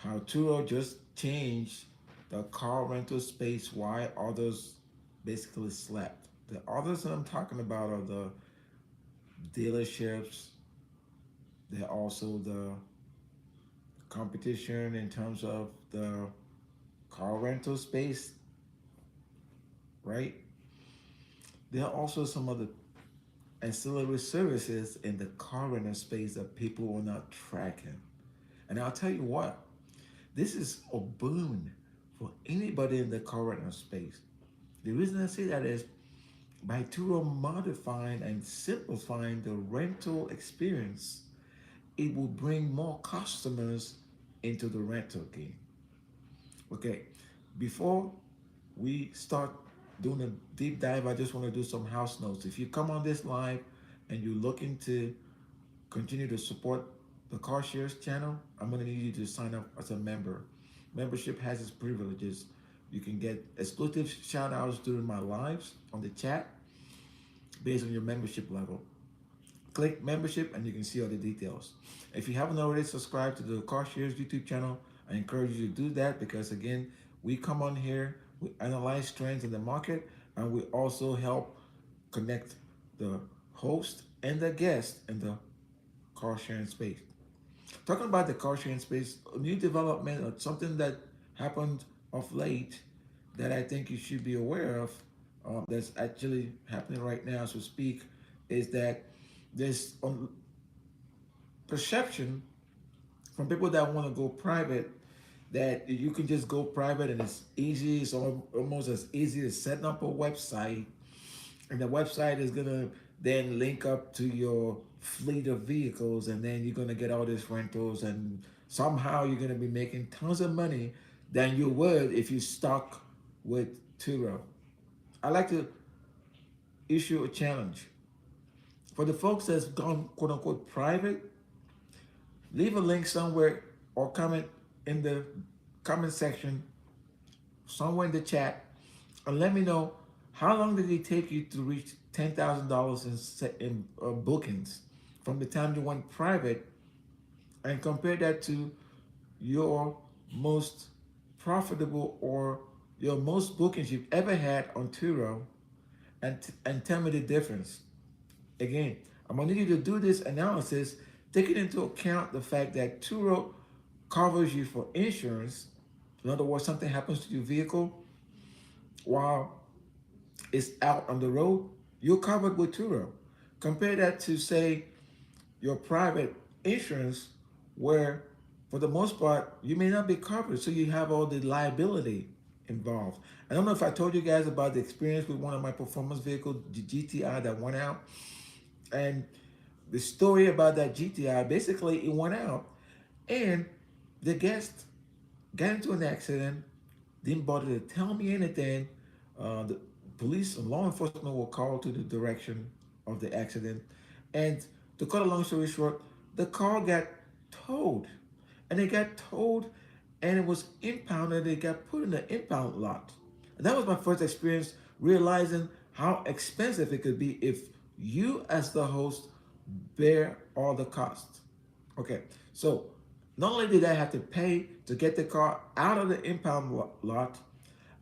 how TURO just changed the car rental space, why others basically slept. The others that I'm talking about are the dealerships, they're also the competition in terms of the car rental space, right? There are also some of the ancillary services in the car rental space that people are not tracking. And I'll tell you what, this is a boon for anybody in the car rental space. The reason I say that is by Turo modifying and simplifying the rental experience, it will bring more customers into the rental game. Okay, before we start doing a deep dive, I just want to do some house notes. If you come on this live and you're looking to continue to support the CarShares channel, I'm going to need you to sign up as a member. Membership has its privileges. You can get exclusive shout outs during my lives on the chat based on your membership level. Click membership and you can see all the details. If you haven't already subscribed to the CarShares YouTube channel, I encourage you to do that because again, we come on here, we analyze trends in the market, and we also help connect the host and the guest in the car sharing space. Talking about the car sharing space, a new development or something that happened of late that I think you should be aware of, that's actually happening right now as we speak, is that there's perception from people that want to go private that you can just go private and it's easy. It's almost as easy as setting up a website, and the website is gonna then link up to your fleet of vehicles, and then you're gonna get all these rentals, and somehow you're gonna be making tons of money than you would if you stuck with Turo. I like to issue a challenge for the folks that's gone quote unquote private. Leave a link somewhere or comment in the comment section somewhere in the chat and let me know how long did it take you to reach $10,000 in bookings from the time you went private, and compare that to your most profitable or your most bookings you've ever had on Turo, and tell me the difference. Again, I'm gonna need you to do this analysis, taking into account the fact that Turo covers you for insurance. In other words, something happens to your vehicle while it's out on the road, you're covered with Turo. Compare that to, say, your private insurance, where for the most part, you may not be covered. So you have all the liability involved. I don't know if I told you guys about the experience with one of my performance vehicles, the GTI that went out. And the story about that GTI, basically it went out and the guest got into an accident, didn't bother to tell me anything. The police and law enforcement were called to the direction of the accident. And to cut a long story short, the car got towed. And it got towed and it was impounded. It got put in the impound lot. And that was my first experience realizing how expensive it could be if you as the host bear all the costs. Okay, so not only did I have to pay to get the car out of the impound lot,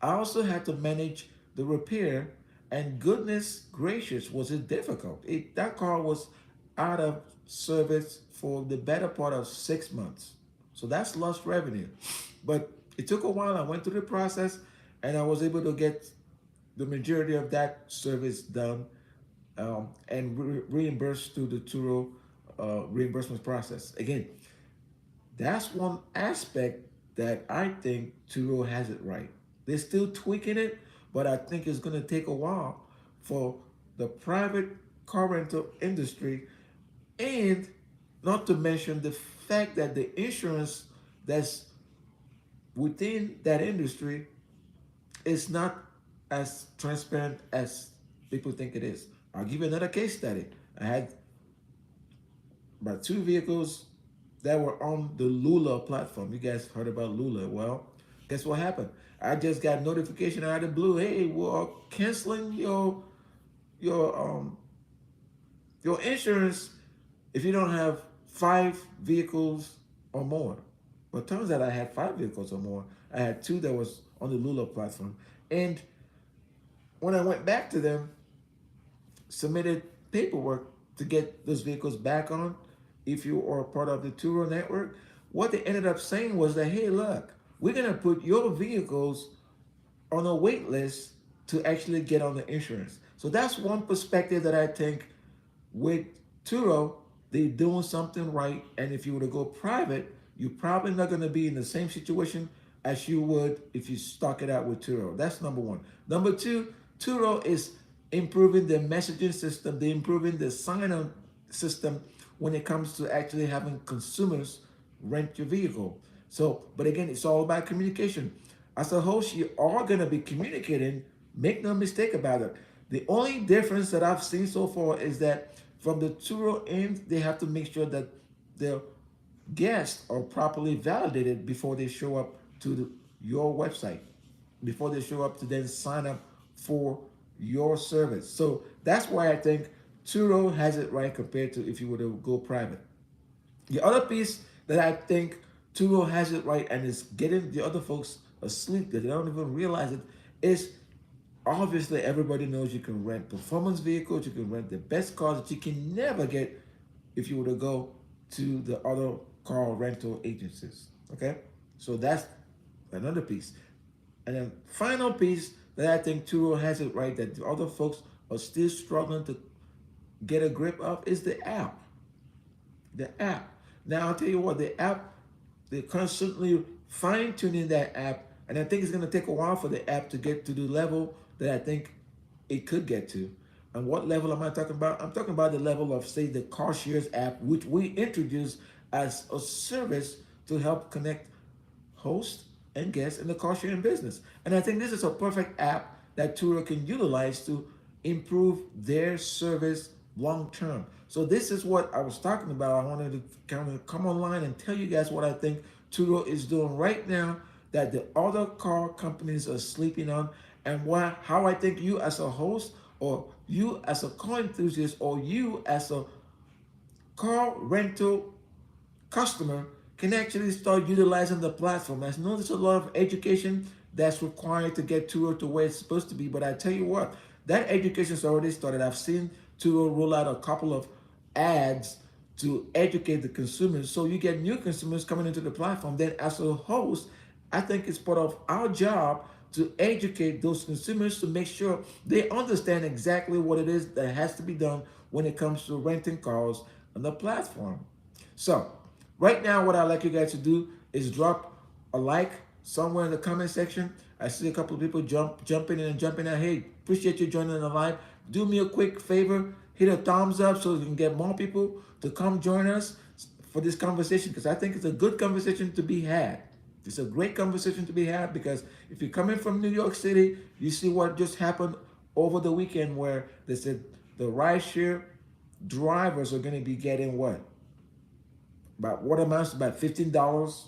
I also had to manage the repair, and goodness gracious, was it difficult. That car was out of service for the better part of 6 months. So that's lost revenue. But it took a while. I went through the process and I was able to get the majority of that service done, and reimbursed through the Turo reimbursement process. Again, that's one aspect that I think Turo has it right. They're still tweaking it, but I think it's going to take a while for the private car rental industry, and not to mention the fact that the insurance that's within that industry is not as transparent as people think it is. I'll give you another case study. I had about 2 vehicles that were on the Lula platform. You guys heard about Lula. Well, guess what happened? I just got notification out of the blue. Hey, we're canceling your um your insurance if you don't have 5 vehicles or more. But it turns out I had 5 vehicles or more. I had two that was on the Lula platform. And when I went back to them, submitted paperwork to get those vehicles back on, if you are part of the TURO network, what they ended up saying was that, hey, look, we're going to put your vehicles on a wait list to actually get on the insurance. So that's one perspective that I think with Turo, they're doing something right. And if you were to go private, you're probably not going to be in the same situation as you would if you stuck it out with Turo. That's number one. Number two, Turo is improving the messaging system. They're improving the sign-on system when it comes to actually having consumers rent your vehicle. So, but again, it's all about communication. As a host, you are going to be communicating. Make no mistake about it. The only difference that I've seen so far is that from the Turo end, they have to make sure that the guests are properly validated before they show up to your website, before they show up to then sign up for your service. So that's why I think Turo has it right compared to if you were to go private. The other piece that I think Turo has it right and is getting the other folks asleep that they don't even realize it is obviously everybody knows you can rent performance vehicles, you can rent the best cars that you can never get if you were to go to the other car rental agencies. Okay, so that's another piece. And then final piece that I think Turo has it right that the other folks are still struggling to get a grip of is the app. The app. Now I'll tell you what, the app, they're constantly fine-tuning that app, and I think it's going to take a while for the app to get to the level that I think it could get to. And what level am I talking about? I'm talking about the level of, say, the Carshierges app, which we introduced as a service to help connect hosts and guests in the car sharing business. And I think this is a perfect app that Turo can utilize to improve their service long term. So this is what I was talking about. I wanted to kind of come online and tell you guys what I think Turo is doing right now that the other car companies are sleeping on, and how I think you as a host, or you as a car enthusiast, or you as a car rental customer can actually start utilizing the platform. I know there's a lot of education that's required to get Turo to where it's supposed to be, but I tell you what, that education's already started. I've seen Turo roll out a couple of ads to educate the consumers, so you get new consumers coming into the platform. Then as a host, I think it's part of our job to educate those consumers to make sure they understand exactly what it is that has to be done when it comes to renting cars on the platform. So right now, what I'd like you guys to do is drop a like somewhere in the comment section. I see a couple of people jumping in and jumping out. Hey, appreciate you joining the live. Do me a quick favor, hit a thumbs up so we can get more people to come join us for this conversation, because I think it's a good conversation to be had. It's a great conversation to be had, because if you're coming from New York City, you see what just happened over the weekend where they said the rideshare drivers are going to be getting what? About what amounts to about $15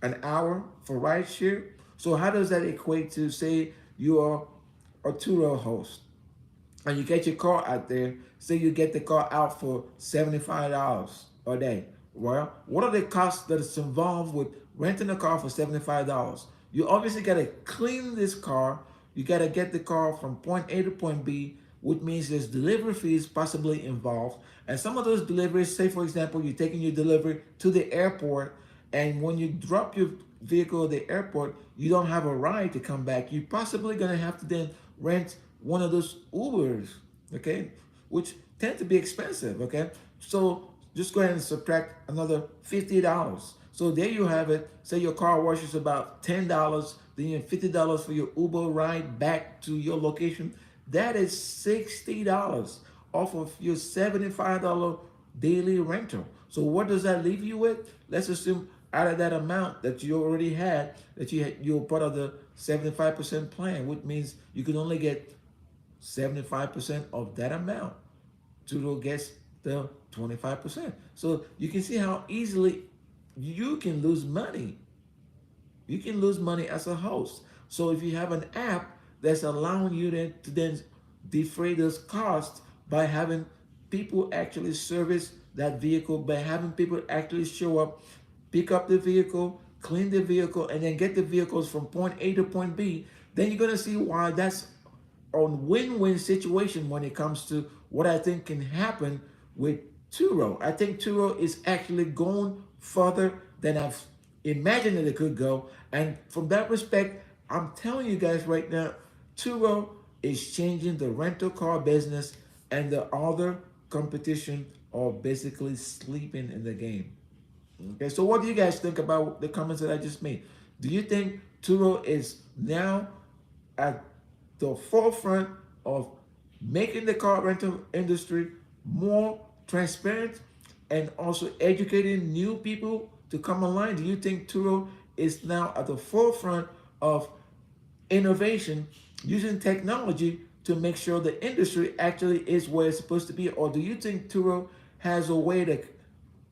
an hour for rideshare. So how does that equate to, say, you are a Turo host and you get your car out there, say you get the car out for $75 a day. Well, what are the costs that's involved with renting a car for $75? You obviously got to clean this car. You got to get the car from point A to point B, which means there's delivery fees possibly involved. And some of those deliveries, say for example, you're taking your delivery to the airport, and when you drop your vehicle at the airport, you don't have a ride to come back. You're possibly going to have to then rent one of those Ubers, okay, which tend to be expensive, okay? So just go ahead and subtract another $50. So there you have it. Say your car wash is about $10, then you have $50 for your Uber ride back to your location. That is $60 off of your $75 daily rental. So what does that leave you with? Let's assume out of that amount that you already had, that you're part of the 75% plan, which means you can only get 75% of that amount. Turo gets the 25%. So you can see how easily you can lose money. You can lose money as a host. So if you have an app that's allowing you to then defray those costs by having people actually service that vehicle, by having people actually show up pick up the vehicle, clean the vehicle, and then get the vehicles from point A to point B, then you're gonna see why that's a win-win situation when it comes to what I think can happen with Turo. I think Turo is actually going further than I've imagined that it could go. And from that respect, I'm telling you guys right now, Turo is changing the rental car business, and the other competition are basically sleeping in the game. Okay, so what do you guys think about the comments that I just made? Do you think Turo is now at the forefront of making the car rental industry more transparent and also educating new people to come online? Do you think Turo is now at the forefront of innovation using technology to make sure the industry actually is where it's supposed to be? Or do you think Turo has a way to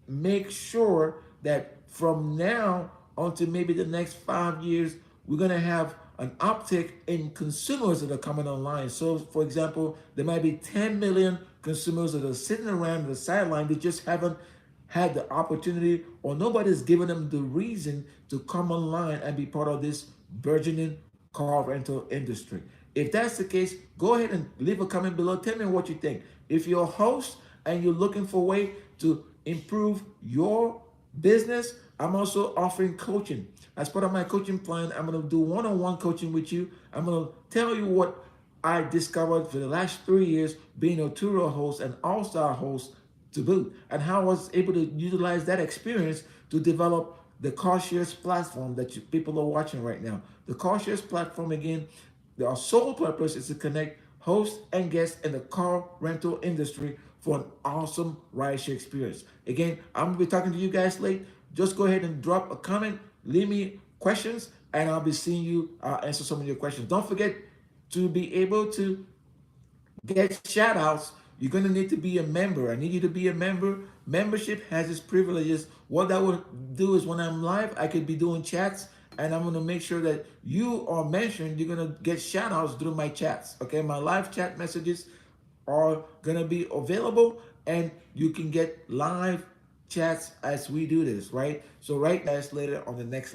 make sure that from now until maybe the next 5 years, we're going to have an uptick in consumers that are coming online? So, for example, there might be 10 million consumers that are sitting around the sideline. They just haven't had the opportunity, or nobody's given them the reason to come online and be part of this burgeoning car rental industry. If that's the case, go ahead and leave a comment below. Tell me what you think. If you're a host and you're looking for a way to improve your business, I'm also offering coaching. As part of my coaching plan, I'm going to do one-on-one coaching with you. I'm going to tell you what I discovered for the last 3 years being a Turo host and all-star host to boot, and how I was able to utilize that experience to develop the Carshierges platform that people are watching right now. The Carshierges platform, again, our sole purpose is to connect hosts and guests in the car rental industry for an awesome rideshare experience. Again, I'm going to be talking to you guys late. Just go ahead and drop a comment, leave me questions, and I'll be seeing you answer some of your questions. Don't forget to be able to get shout outs. You're going to need to be a member. I need you to be a member. Membership has its privileges. What that will do is when I'm live, I could be doing chats, and I'm going to make sure that you are mentioned. You're going to get shout outs through my chats. Okay, my live chat messages are going to be available, and you can get live chats as we do this, right? So, right, guys, later on the next live.